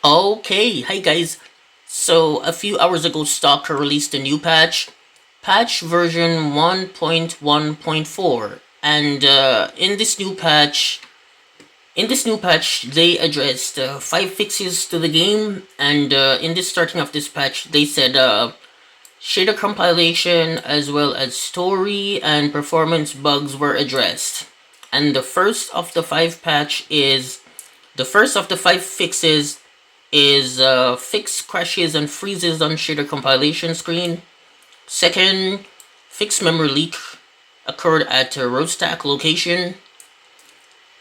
Okay, hi guys. So a few hours ago, Stalker released a new patch version 1.1.4, and in this new patch, they addressed 5 fixes to the game, and in this starting of this patch, they said shader compilation as well as story and performance bugs were addressed, and the first of the 5 fixes is fix crashes and freezes on shader compilation screen. Second, fix memory leak occurred at a row stack location.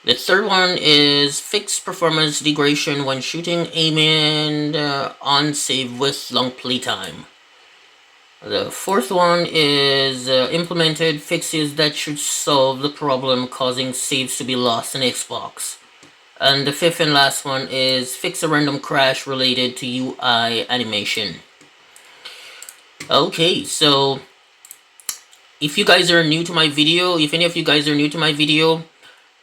The third one is fix performance degradation when shooting, aiming on save with long playtime. The fourth one is implemented fixes that should solve the problem causing saves to be lost in Xbox. And the fifth and last one is fix a random crash related to UI animation. Okay, so if you guys are new to my video, if any of you guys are new to my video,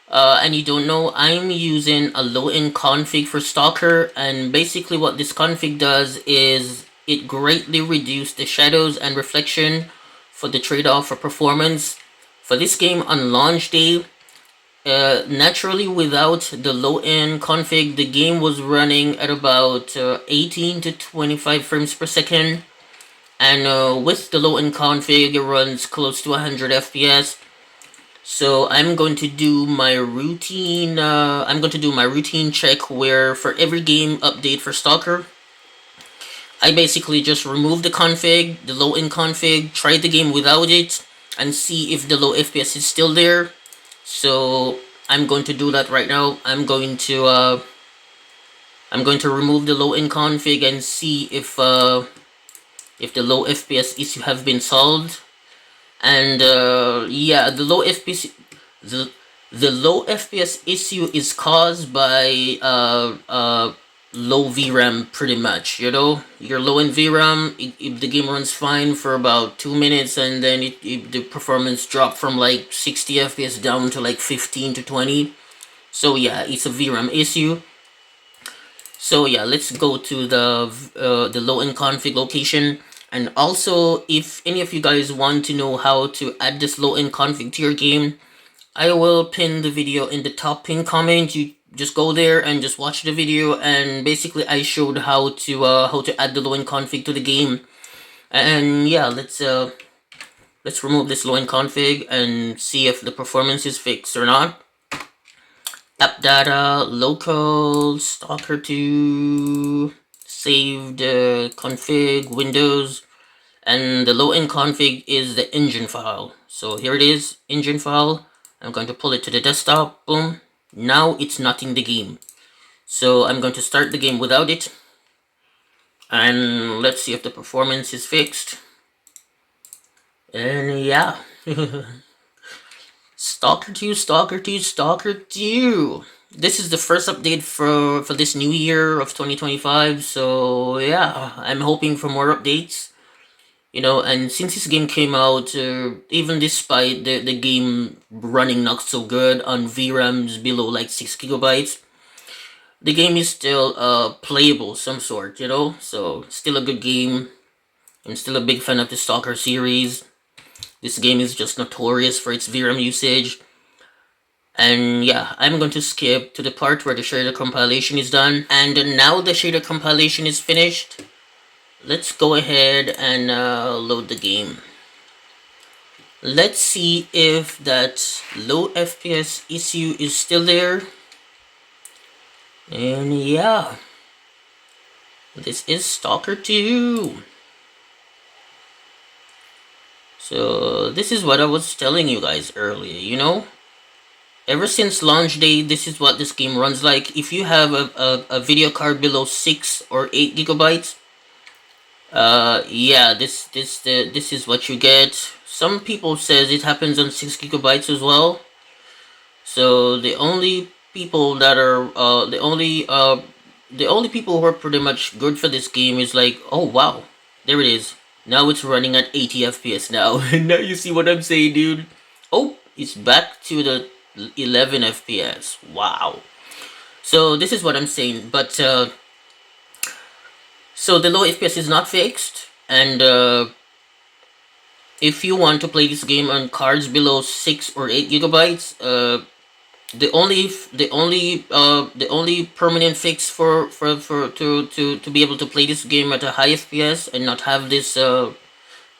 and you don't know, I'm using a low-end config for Stalker, and basically what this config does is it greatly reduces the shadows and reflection for the trade-off for performance. For this game on launch day, naturally without the low-end config, the game was running at about 18 to 25 frames per second, and with the low-end config, it runs close to 100 FPS. So I'm going to do my routine. Check where for every game update for Stalker, I basically just remove the config, the low-end config, try the game without it, and see if the low FPS is still there. So I'm going to do that right now. I'm going to remove the low-end config and see if the low FPS issue have been solved. And yeah, the low FPS issue is caused by low VRAM, pretty much. You know, you're low in VRAM, if the game runs fine for about 2 minutes, and then the performance drop from like 60 FPS down to like 15 to 20. So yeah, it's a VRAM issue. So yeah, let's go to the low-end config location. And also, if any of you guys want to know how to add this low-end config to your game, I will pin the video in the top pin comment. You just go there and just watch the video, and basically I showed how to add the low-end config to the game. And yeah, let's remove this low-end config and see if the performance is fixed or not. App data, local, Stalker 2, saved config, Windows, and the low-end config is the engine file. So here it is, engine file. I'm going to pull it to the desktop, boom. Now it's not in the game. So I'm going to start the game without it. And let's see if the performance is fixed. And yeah. Stalker 2, Stalker 2, Stalker 2. This is the first update for this new year of 2025. So yeah, I'm hoping for more updates. You know, and since this game came out, even despite the game running not so good on VRAMs below like 6 gigabytes, the game is still playable some sort, you know? So still a good game. I'm still a big fan of the Stalker series. This game is just notorious for its VRAM usage. And yeah, I'm going to skip to the part where the shader compilation is done. And now the shader compilation is finished. Let's go ahead and load the game. Let's see if that low FPS issue is still there. And yeah, this is Stalker 2. So this is what I was telling you guys earlier, you know? Ever since launch day, this is what this game runs like. If you have a video card below 6 or 8 gigabytes, yeah, this is what you get. Some people says it happens on 6 gigabytes as well. So the only people that are the only people who are pretty much good for this game is like, oh wow, there it is. Now it's running at 80 FPS now. Now you see what I'm saying, dude. Oh, it's back to the 11 FPS. Wow. So this is what I'm saying, but So the low FPS is not fixed, and if you want to play this game on cards below 6 or 8 gigabytes, the only permanent fix to be able to play this game at a high FPS and not have this low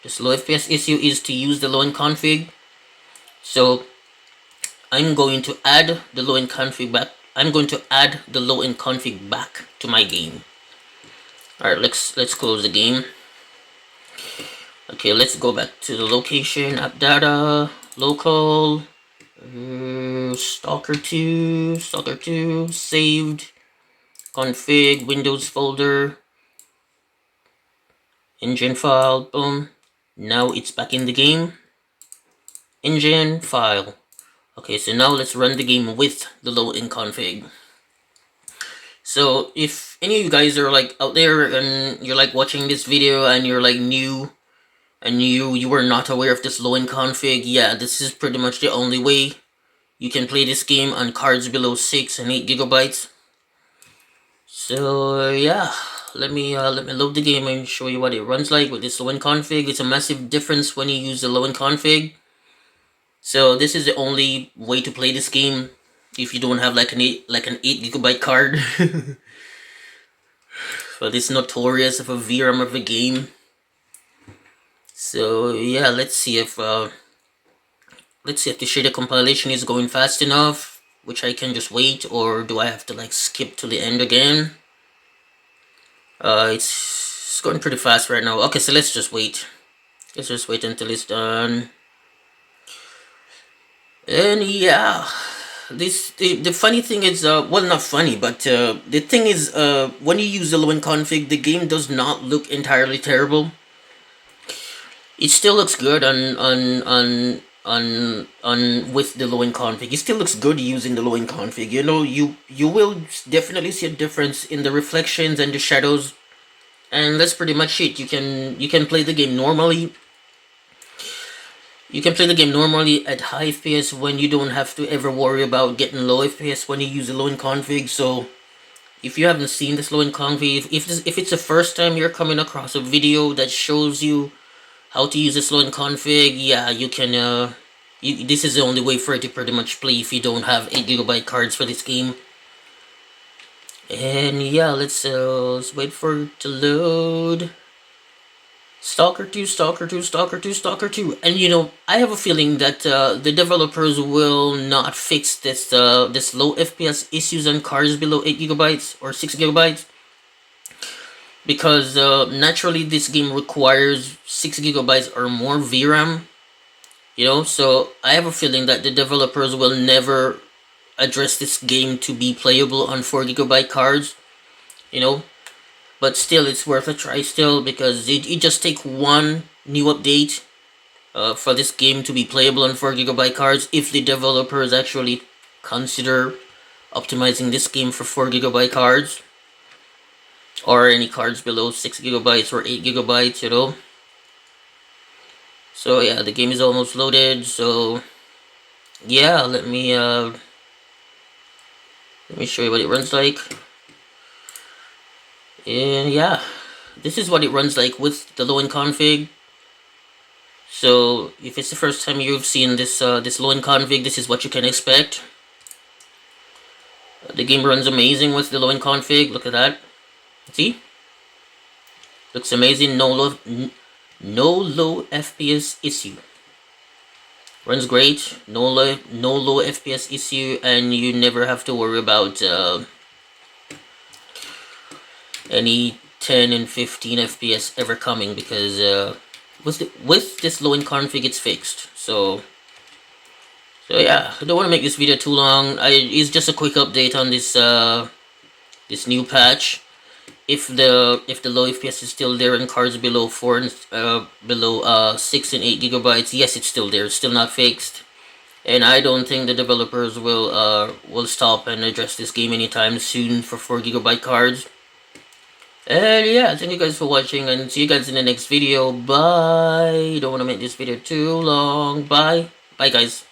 FPS issue is to use the low-end config. So I'm going to add the low-end config back. I'm going to add the low-end config back to my game. Alright, let's close the game. Okay, let's go back to the location, app data, local, Stalker 2, saved, config, Windows folder, engine file, boom. Now it's back in the game. Engine file. Okay, so now let's run the game with the low-end config. So if any of you guys are like out there and you're like watching this video and you're like new and you were not aware of this low-end config, yeah, this is pretty much the only way you can play this game on cards below 6 and 8 gigabytes. So yeah, let me load the game and show you what it runs like with this low-end config. It's a massive difference when you use the low-end config. So this is the only way to play this game if you don't have like an 8 gigabyte card. For this notorious of a VRAM of a game. So yeah, let's see if the shader compilation is going fast enough, which I can just wait, or do I have to like skip to the end again? It's going pretty fast right now. Okay, so let's just wait. Let's just wait until it's done. And yeah, the funny thing is, well, not funny, but the thing is, when you use the low-end config, the game does not look entirely terrible. It still looks good on with the low-end config. It still looks good using the low-end config. You know, you will definitely see a difference in the reflections and the shadows, and that's pretty much it. You can play the game normally. You can play the game normally at high FPS when you don't have to ever worry about getting low FPS when you use the low-end config. So if you haven't seen this low-end config, if it's the first time you're coming across a video that shows you how to use this low-end config, yeah, you can this is the only way for it to pretty much play if you don't have 8 gigabyte cards for this game. And yeah, let's wait for it to load. Stalker 2, Stalker 2, Stalker 2, Stalker 2. And you know, I have a feeling that the developers will not fix this this low FPS issues on cards below 8 gigabytes or 6 gigabytes. Because naturally this game requires 6 gigabytes or more VRAM. You know, so I have a feeling that the developers will never address this game to be playable on 4 gigabyte cards. You know, but still, it's worth a try still, because it just takes one new update for this game to be playable on 4 gigabyte cards if the developers actually consider optimizing this game for 4 gigabyte cards or any cards below 6 gigabytes or 8 gigabytes, you know. So yeah, the game is almost loaded. So yeah, let me show you what it runs like. And yeah, this is what it runs like with the low-end config. So if it's the first time you've seen this this low-end config, this is what you can expect. The game runs amazing with the low-end config. Look at that. See? Looks amazing. No low FPS issue. Runs great. No low FPS issue, and you never have to worry about any 10 and 15 FPS ever coming, because with this low-end config it's fixed. So yeah, I don't want to make this video too long. It's just a quick update on this this new patch. If the low FPS is still there in cards below 4 and below 6 and 8 gigabytes, yes, it's still there. It's still not fixed, and I don't think the developers will stop and address this game anytime soon for 4 gigabyte cards. And yeah, thank you guys for watching, and see you guys in the next video. Bye. Don't want to make this video too long. Bye. Bye, guys.